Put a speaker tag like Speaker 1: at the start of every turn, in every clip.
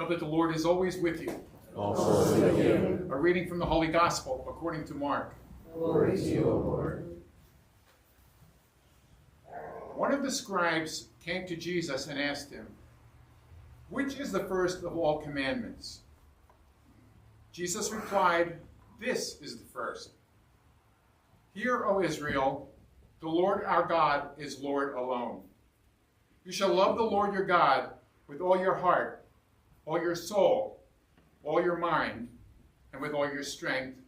Speaker 1: Know that the Lord is always with you.
Speaker 2: Also with you.
Speaker 1: A reading from the Holy Gospel according to Mark.
Speaker 2: Glory to you, O Lord.
Speaker 1: One of the scribes came to Jesus and asked him, "Which is the first of all commandments?" Jesus replied, "This is the first. Hear, O Israel, the Lord our God is Lord alone. You shall love the Lord your God with all your heart, all your soul, all your mind, and with all your strength.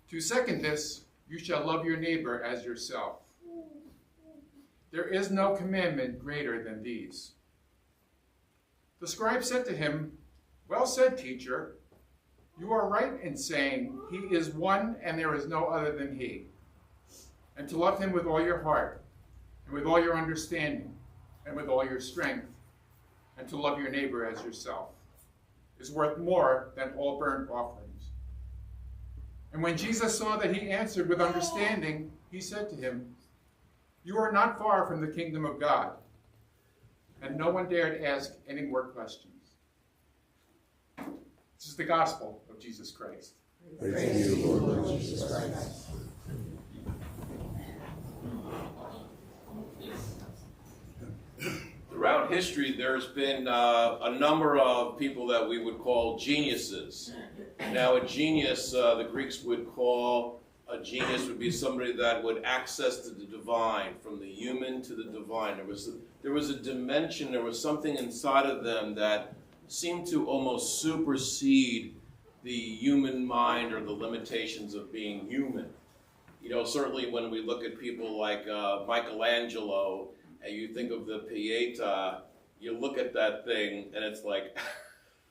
Speaker 1: To second this, you shall love your neighbor as yourself. There is no commandment greater than these." The scribe said to him, "Well said, teacher. You are right in saying he is one and there is no other than he. And to love him with all your heart, and with all your understanding, and with all your strength, and to love your neighbor as yourself, is worth more than all burnt offerings." And when Jesus saw that he answered with understanding, he said to him, "You are not far from the kingdom of God." And no one dared ask any more questions. This is the gospel of Jesus Christ.
Speaker 2: Praise to you, Lord Jesus Christ.
Speaker 3: Throughout history, there's been a number of people that we would call geniuses. Now, a genius, the Greeks would call a genius would be somebody that would access to the divine, from the human to the divine. There was a dimension, there was something inside of them that seemed to almost supersede the human mind or the limitations of being human. You know, certainly when we look at people like Michelangelo, and you think of the Pietà, you look at that thing and it's like,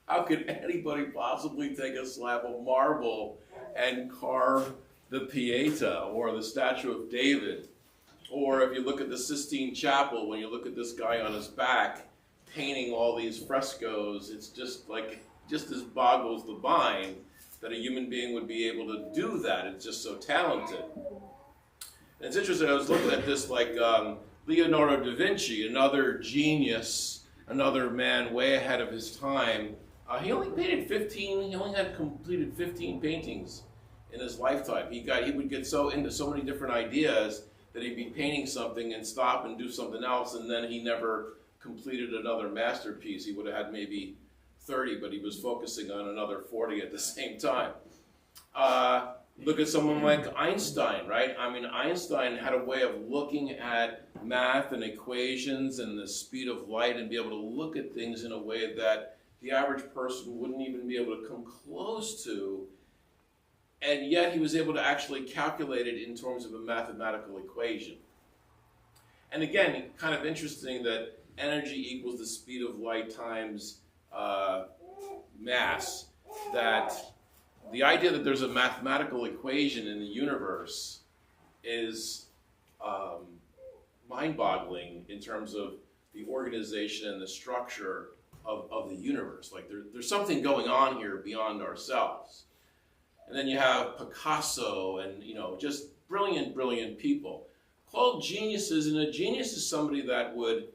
Speaker 3: how could anybody possibly take a slab of marble and carve the Pietà or the statue of David? Or if you look at the Sistine Chapel, when you look at this guy on his back painting all these frescoes, it's just as boggles the mind that a human being would be able to do that. It's just so talented. And it's interesting, I was looking at this like Leonardo da Vinci, another genius, another man way ahead of his time. He only had completed 15 paintings in his lifetime. He would get so into so many different ideas that he'd be painting something and stop and do something else, and then he never completed another masterpiece. He would have had maybe 30, but he was focusing on another 40 at the same time. Look at someone like Einstein, right? I mean, Einstein had a way of looking at math and equations and the speed of light and be able to look at things in a way that the average person wouldn't even be able to come close to, and yet he was able to actually calculate it in terms of a mathematical equation. And again, kind of interesting that energy equals the speed of light times mass, that the idea that there's a mathematical equation in the universe is mind-boggling in terms of the organization and the structure of the universe. Like there's something going on here beyond ourselves. And then you have Picasso and, just brilliant people called geniuses. And a genius is somebody that would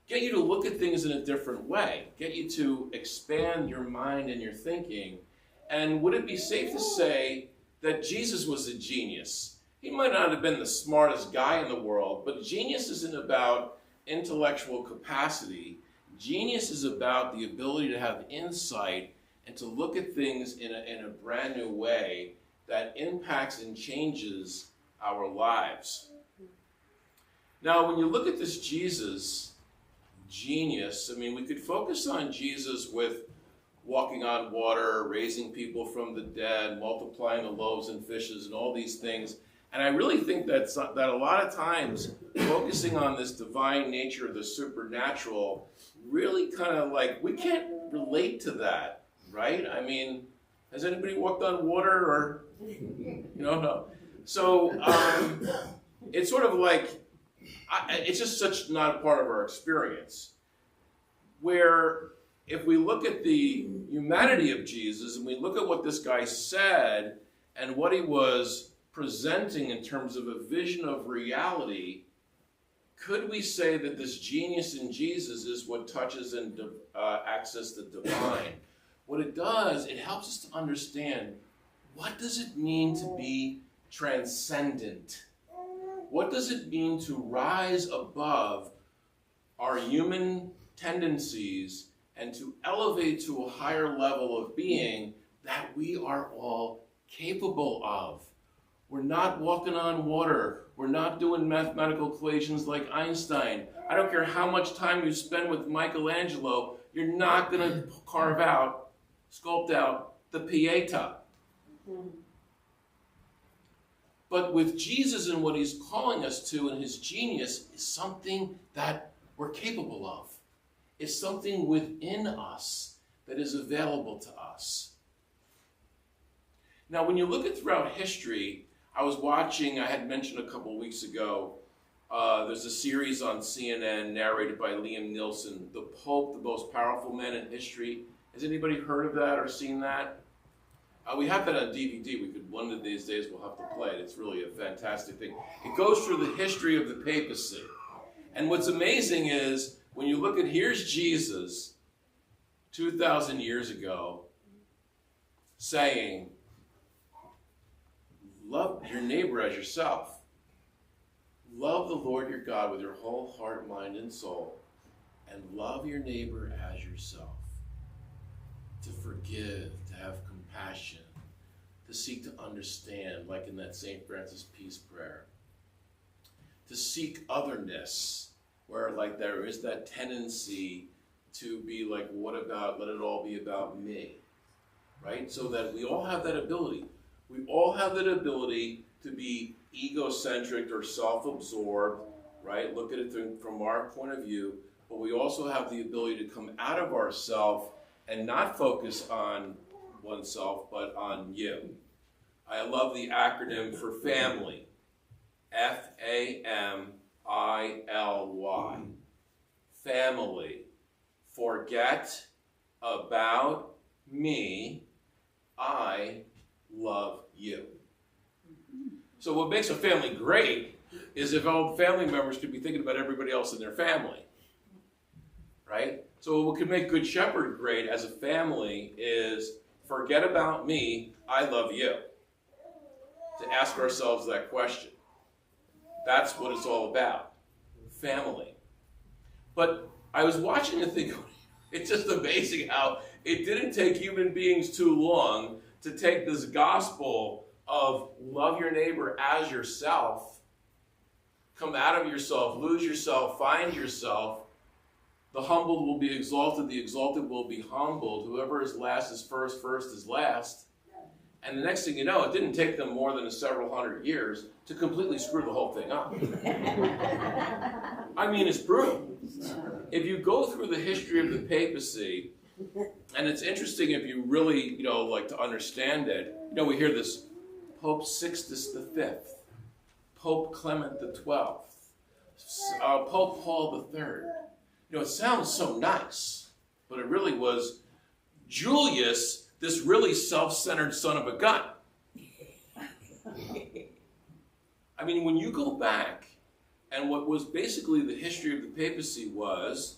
Speaker 3: get you to look at things in a different way, get you to expand your mind and your thinking. And would it be safe to say that Jesus was a genius? He might not have been the smartest guy in the world, but genius isn't about intellectual capacity. Genius is about the ability to have insight and to look at things in a brand new way that impacts and changes our lives. Now, when you look at this Jesus genius, I mean, we could focus on Jesus with walking on water, raising people from the dead, multiplying the loaves and fishes, and all these things. And I really think that a lot of times focusing on this divine nature, the supernatural, really kind of like, we can't relate to that, right? I mean, has anybody walked on water or, no. So it's sort of like, it's just such not a part of our experience. Where if we look at the humanity of Jesus and we look at what this guy said and what he was presenting in terms of a vision of reality, could we say that this genius in Jesus is what touches and access the divine? What it does, it helps us to understand, what does it mean to be transcendent? What does it mean to rise above our human tendencies and to elevate to a higher level of being that we are all capable of? We're not walking on water. We're not doing mathematical equations like Einstein. I don't care how much time you spend with Michelangelo, you're not going to sculpt out the Pieta. But with Jesus and what he's calling us to and his genius is something that we're capable of. It's something within us that is available to us. Now, when you look at throughout history, I was watching, I had mentioned a couple weeks ago, there's a series on CNN narrated by Liam Neeson, The Pope, the Most Powerful Man in History. Has anybody heard of that or seen that? We have that on DVD. One of these days we'll have to play it. It's really a fantastic thing. It goes through the history of the papacy. And what's amazing is, when you look at, here's Jesus 2,000 years ago saying, love your neighbor as yourself. Love the Lord your God with your whole heart, mind, and soul. And love your neighbor as yourself. To forgive, to have compassion, to seek to understand, like in that St. Francis Peace Prayer. To seek otherness, where like there is that tendency to be like, what about, let it all be about me, right? So that we all have that ability. We all have that ability to be egocentric or self-absorbed, right? Look at it from our point of view, but we also have the ability to come out of ourselves and not focus on oneself, but on you. I love the acronym for family, F-A-M-I-L-Y. Family. Forget about me, I love you. So what makes a family great is if all family members could be thinking about everybody else in their family, right? So what could make Good Shepherd great as a family is forget about me, I love you. To ask ourselves that question. That's what it's all about. Family. But I was watching the thing, it's just amazing how it didn't take human beings too long to take this gospel of love your neighbor as yourself, come out of yourself, lose yourself, find yourself. The humbled will be exalted, the exalted will be humbled. Whoever is last is first, first is last. And the next thing you know, it didn't take them more than several hundred years to completely screw the whole thing up. I mean, it's brutal. If you go through the history of the papacy, and it's interesting if you really, like to understand it, we hear this Pope Sixtus V, Pope Clement XII, Pope Paul III. It sounds so nice, but it really was Julius, this really self-centered son of a gun. I mean, when you go back, and what was basically the history of the papacy was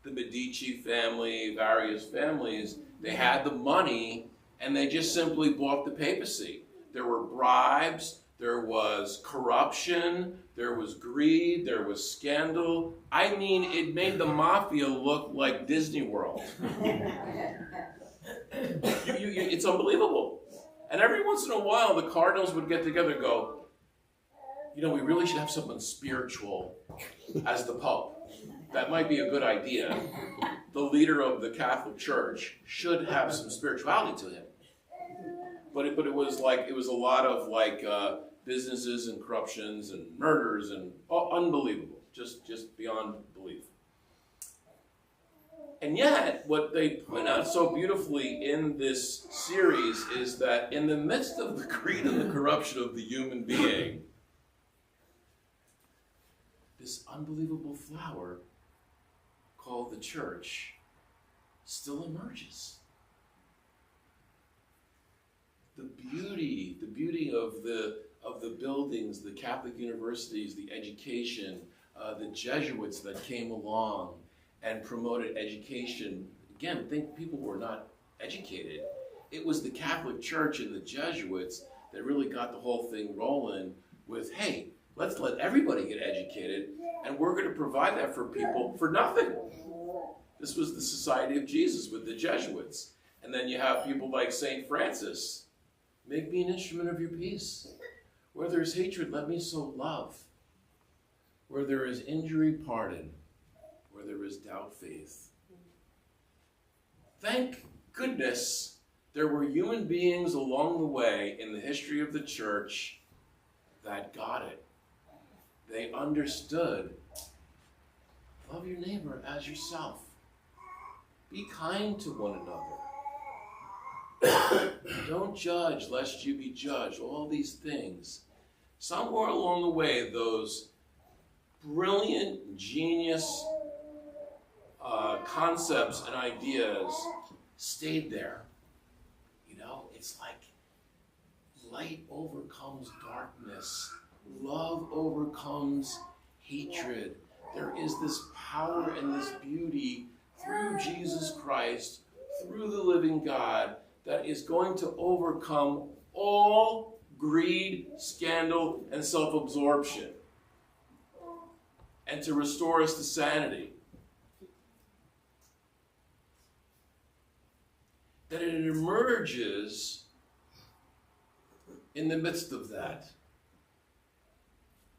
Speaker 3: the Medici family, various families, they had the money, and they just simply bought the papacy. There were bribes, there was corruption, there was greed, there was scandal. I mean, it made the mafia look like Disney World. It's unbelievable. And every once in a while, the cardinals would get together and go, we really should have someone spiritual as the Pope. That might be a good idea. The leader of the Catholic Church should have some spirituality to him. But it was a lot of businesses and corruptions and murders and unbelievable, just beyond belief. And yet, what they point out so beautifully in this series is that in the midst of the greed and the corruption of the human being, this unbelievable flower called the church still emerges. The beauty of the buildings, the Catholic universities, the education, the Jesuits that came along and promoted education. Again, think people were not educated. It was the Catholic Church and the Jesuits that really got the whole thing rolling with, hey, let's let everybody get educated, and we're going to provide that for people for nothing. This was the Society of Jesus with the Jesuits. And then you have people like St. Francis. Make me an instrument of your peace. Where there is hatred, let me sow love. Where there is injury, pardon. Where there is doubt, faith. Thank goodness there were human beings along the way in the history of the church that got it. They understood. Love your neighbor as yourself. Be kind to one another. Don't judge lest you be judged. All these things. Somewhere along the way, those brilliant, genius concepts and ideas stayed there. You know, it's like light overcomes darkness. Love overcomes hatred. There is this power and this beauty through Jesus Christ, through the living God, that is going to overcome all greed, scandal, and self-absorption, and to restore us to sanity. That it emerges in the midst of that.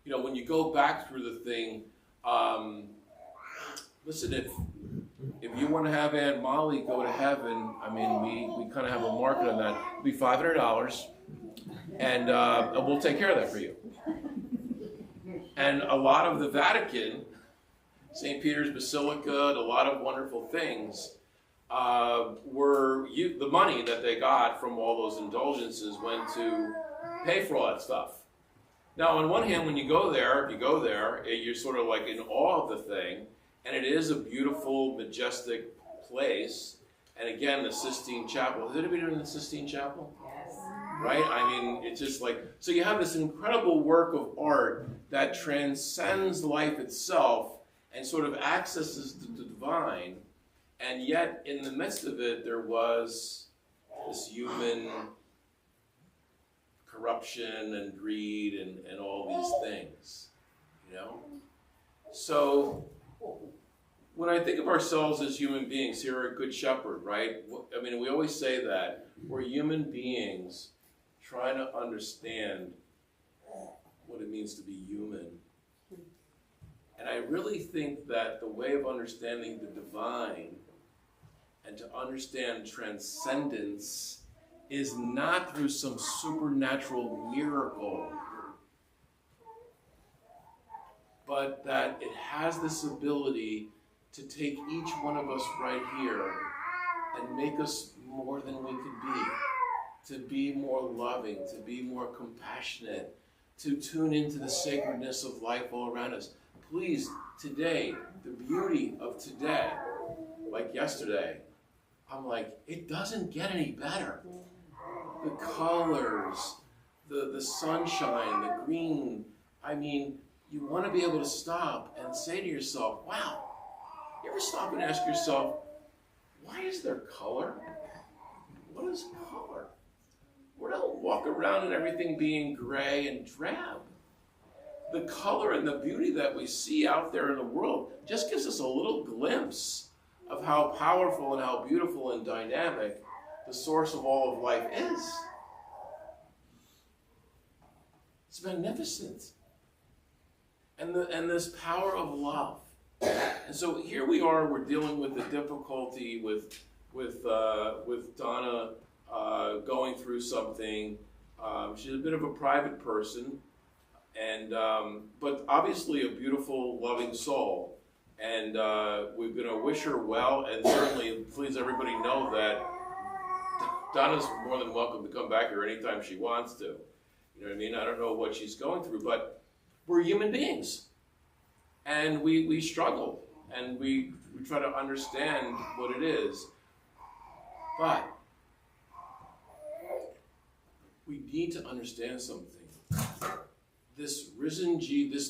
Speaker 3: You know, when you go back through the thing, listen, if you want to have Aunt Molly go to heaven, I mean, we kind of have a market on that. It'll be $500, and we'll take care of that for you. And a lot of the Vatican, St. Peter's Basilica, and a lot of wonderful things, the money that they got from all those indulgences went to pay for all that stuff. Now, on one hand, when you go there, you're sort of like in awe of the thing, and it is a beautiful, majestic place. And again, the Sistine Chapel. Has anybody been in the Sistine Chapel? Yes. Right? I mean, it's just like, so you have this incredible work of art that transcends life itself and sort of accesses the divine. And yet, in the midst of it, there was this human corruption and greed and all these things, you know? So, when I think of ourselves as human beings, here at Good Shepherd, right? I mean, we always say that. We're human beings trying to understand what it means to be human. And I really think that the way of understanding the divine and to understand transcendence is not through some supernatural miracle, but that it has this ability to take each one of us right here and make us more than we could be, to be more loving, to be more compassionate, to tune into the sacredness of life all around us. Please, today, the beauty of today, like yesterday, I'm like, it doesn't get any better. The colors, the sunshine, the green, I mean, you want to be able to stop and say to yourself, wow. You ever stop and ask yourself, why is there color? What is color? We don't walk around and everything being gray and drab. The color and the beauty that we see out there in the world just gives us a little glimpse of how powerful and how beautiful and dynamic the source of all of life is. It's magnificent. And this power of love. And so here we are, we're dealing with the difficulty with Donna going through something. She's a bit of a private person, and but obviously a beautiful, loving soul. And we're going to wish her well, and certainly please everybody know that Donna's more than welcome to come back here anytime she wants to. You know what I mean? I don't know what she's going through, but we're human beings. And we struggle, and we try to understand what it is. But we need to understand something. this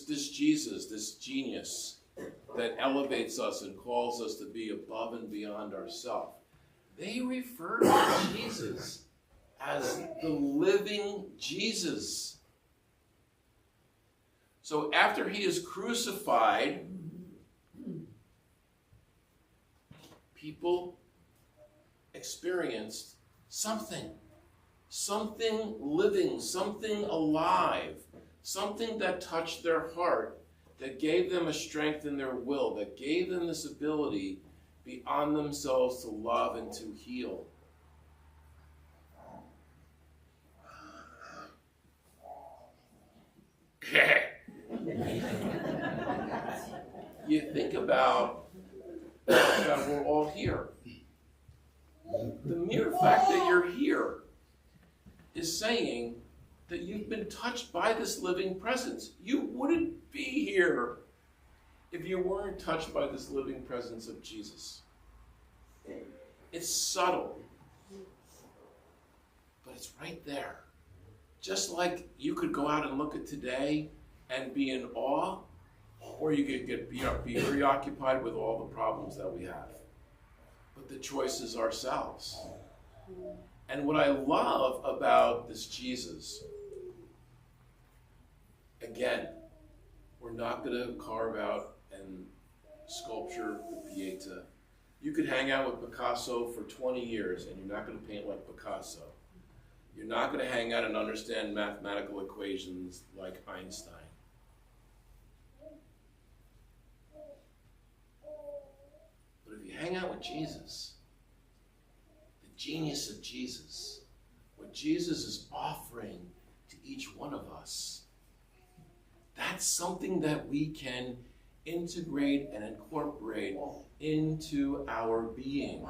Speaker 3: this Jesus, this genius that elevates us and calls us to be above and beyond ourselves, they refer to Jesus as the living Jesus. So after he is crucified, people experienced something living, something alive, something that touched their heart, that gave them a strength in their will, that gave them this ability beyond themselves to love and to heal. You think about we're all here. The mere fact that you're here is saying that you've been touched by this living presence. You wouldn't be here if you weren't touched by this living presence of Jesus. It's subtle, but it's right there. Just like you could go out and look at today and be in awe, or you could be preoccupied with all the problems that we have. But the choice is ourselves. And what I love about this Jesus, again, we're not going to carve out and sculpture the Pieta. You could hang out with Picasso for 20 years and you're not going to paint like Picasso. You're not going to hang out and understand mathematical equations like Einstein. But if you hang out with Jesus, the genius of Jesus, what Jesus is offering to each one of us, that's something that we can integrate and incorporate into our being.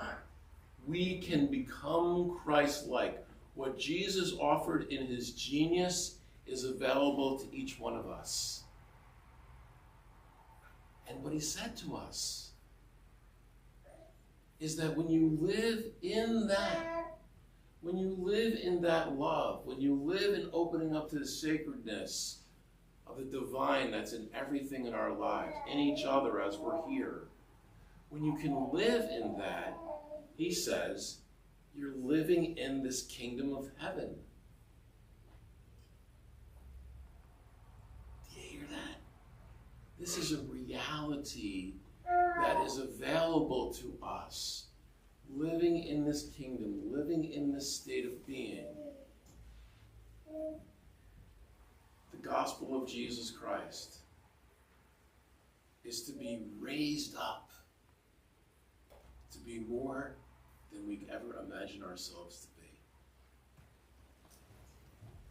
Speaker 3: We can become Christ-like. What Jesus offered in his genius is available to each one of us. And what he said to us is that when you live in that, when you live in that love, when you live in opening up to the sacredness of the divine that's in everything in our lives, in each other as we're here, when you can live in that, he says, you're living in this kingdom of heaven. Do you hear that? This is a reality that is available to us. Living in this kingdom, living in this state of being. The gospel of Jesus Christ is to be raised up, to be more than we ever imagine ourselves to be.